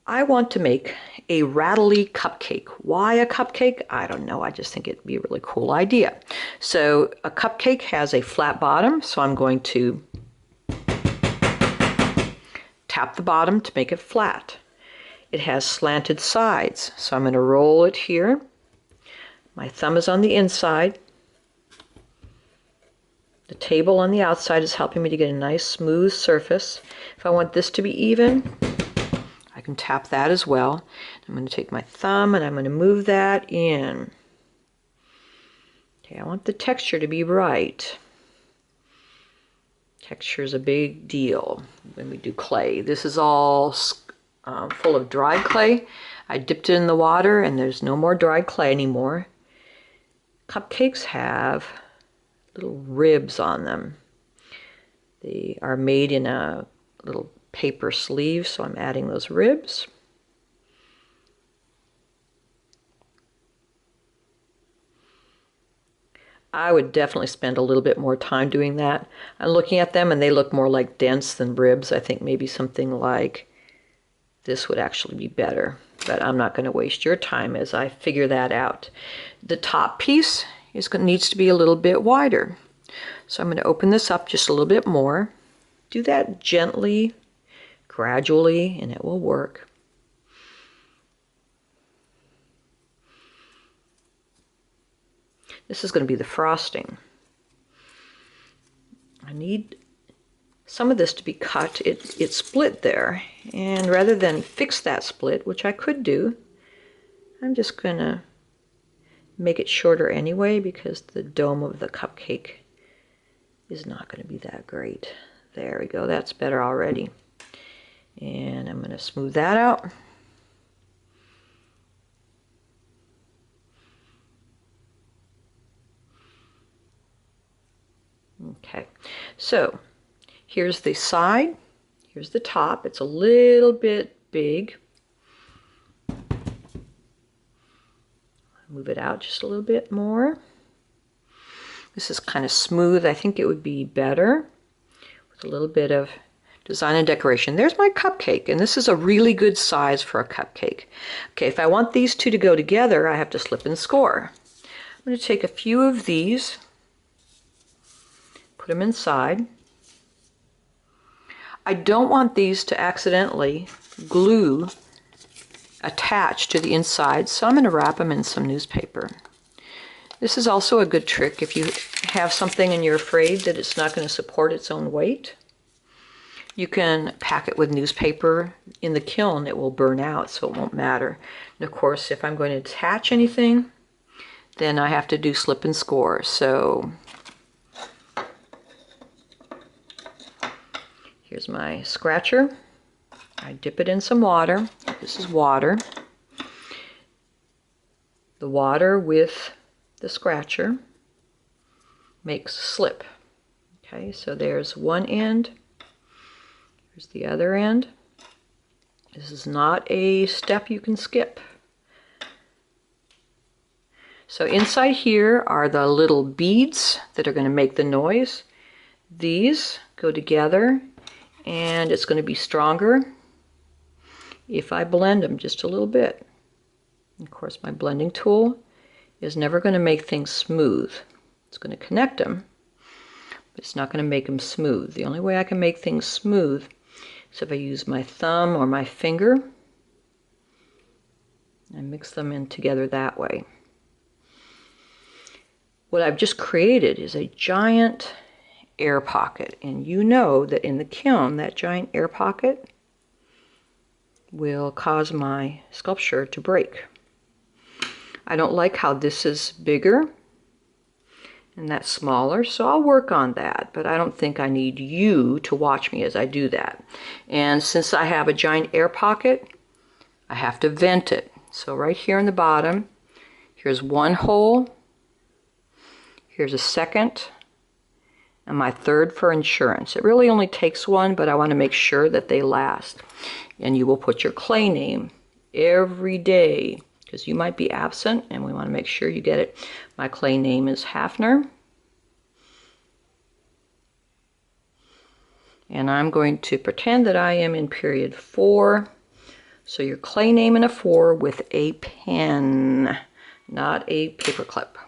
I want to make a rattly cupcake. Why a cupcake? I don't know. I just think it'd be a really cool idea. So a cupcake has a flat bottom, so I'm going to tap the bottom to make it flat. It has slanted sides, so I'm going to roll it here. My thumb is on the inside. The table on the outside is helping me to get a nice smooth surface. If I want this to be even, I can tap that as well. I'm going to take my thumb and I'm going to move that in. Okay, I want the texture to be right. Texture is a big deal when we do clay. This is all full of dried clay. I dipped it in the water and there's no more dried clay anymore. Cupcakes have little ribs on them. They are made in a little paper sleeve, so I'm adding those ribs. I would definitely spend a little bit more time doing that. I'm looking at them and they look more like dents than ribs. I think maybe something like this would actually be better, but I'm not going to waste your time as I figure that out. The top piece needs to be a little bit wider. So I'm going to open this up just a little bit more. Do that gently, gradually, and it will work. This is going to be the frosting. I need some of this to be cut. It split there, and rather than fix that split, which I could do, I'm just going to make it shorter anyway because the dome of the cupcake is not going to be that great. There we go, that's better already. And I'm going to smooth that out. Okay, so here's the side, here's the top. It's a little bit big. Move it out just a little bit more. This is kind of smooth. I think it would be better with a little bit of design and decoration. There's my cupcake, and this is a really good size for a cupcake. Okay, if I want these two to go together, I have to slip and score. I'm going to take a few of these, put them inside. I don't want these to accidentally glue attached to the inside, so I'm going to wrap them in some newspaper. This is also a good trick if you have something and you're afraid that it's not going to support its own weight. You can pack it with newspaper. In the kiln it will burn out, so it won't matter. And of course, if I'm going to attach anything, then I have to do slip and score. So here's my scratcher. I dip it in some water. This is water. The water with the scratcher makes a slip. Okay, so there's one end. Here's the other end. This is not a step you can skip. So inside here are the little beads that are going to make the noise. These go together and it's going to be stronger if I blend them just a little bit. Of course, my blending tool is never going to make things smooth. It's going to connect them, but it's not going to make them smooth. The only way I can make things smooth is if I use my thumb or my finger and mix them in together that way. What I've just created is a giant air pocket, and you know that in the kiln, that giant air pocket will cause my sculpture to break. I don't like how this is bigger and that's smaller, so I'll work on that, but I don't think I need you to watch me as I do that. And since I have a giant air pocket, I have to vent it. So right here in the bottom, here's one hole, here's a second, and my third for insurance. It really only takes one, but I want to make sure that they last. And you will put your clay name every day, because you might be absent and we want to make sure you get it. My clay name is Hafner. And I'm going to pretend that I am in period 4. So your clay name in a 4 with a pen, not a paper clip.